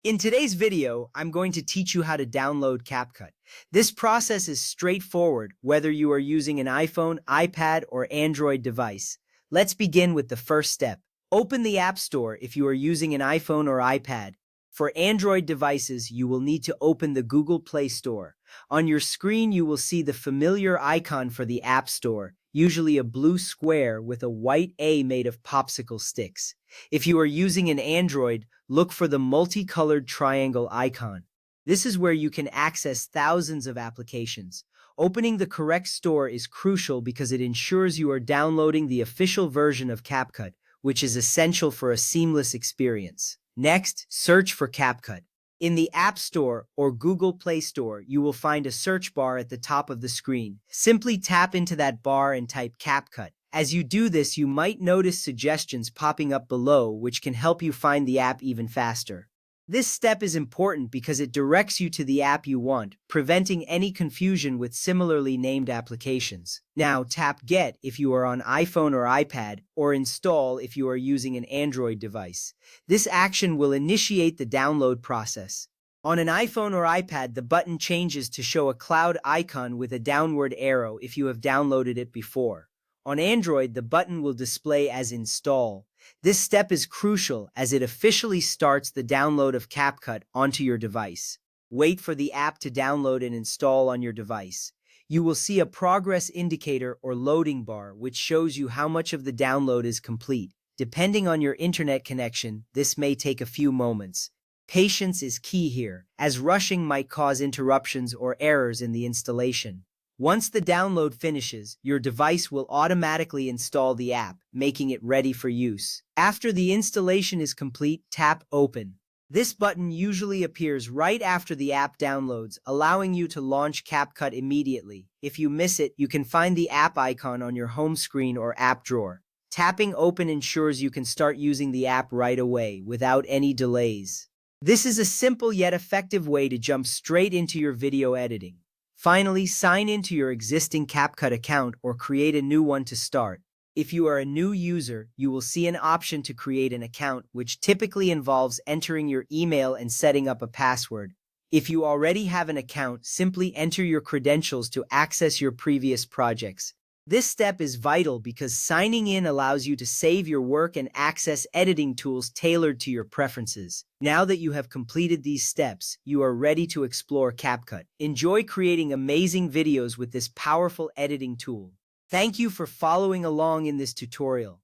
In today's video, I'm going to teach you how to download CapCut. This process is straightforward whether you are using an iPhone, iPad, or Android device. Let's begin with the first step. Open the App Store if you are using an iPhone or iPad. For Android devices, you will need to open the Google Play Store. On your screen, you will see the familiar icon for the App Store, usually a blue square with a white A made of popsicle sticks. If you are using an Android, look for the multicolored triangle icon. This is where you can access thousands of applications. Opening the correct store is crucial because it ensures you are downloading the official version of CapCut, which is essential for a seamless experience. Next, search for CapCut. In the App Store or Google Play Store, you will find a search bar at the top of the screen. Simply tap into that bar and type CapCut. As you do this, you might notice suggestions popping up below, which can help you find the app even faster. This step is important because it directs you to the app you want, preventing any confusion with similarly named applications. Now tap Get if you are on iPhone or iPad, or Install if you are using an Android device. This action will initiate the download process. On an iPhone or iPad, the button changes to show a cloud icon with a downward arrow if you have downloaded it before. On Android, the button will display as Install. This step is crucial as it officially starts the download of CapCut onto your device. Wait for the app to download and install on your device. You will see a progress indicator or loading bar which shows you how much of the download is complete. Depending on your internet connection, this may take a few moments. Patience is key here, as rushing might cause interruptions or errors in the installation. Once the download finishes, your device will automatically install the app, making it ready for use. After the installation is complete, tap Open. This button usually appears right after the app downloads, allowing you to launch CapCut immediately. If you miss it, you can find the app icon on your home screen or app drawer. Tapping Open ensures you can start using the app right away, without any delays. This is a simple yet effective way to jump straight into your video editing. Finally, sign into your existing CapCut account or create a new one to start. If you are a new user, you will see an option to create an account, which typically involves entering your email and setting up a password. If you already have an account, simply enter your credentials to access your previous projects. This step is vital because signing in allows you to save your work and access editing tools tailored to your preferences. Now that you have completed these steps, you are ready to explore CapCut. Enjoy creating amazing videos with this powerful editing tool. Thank you for following along in this tutorial.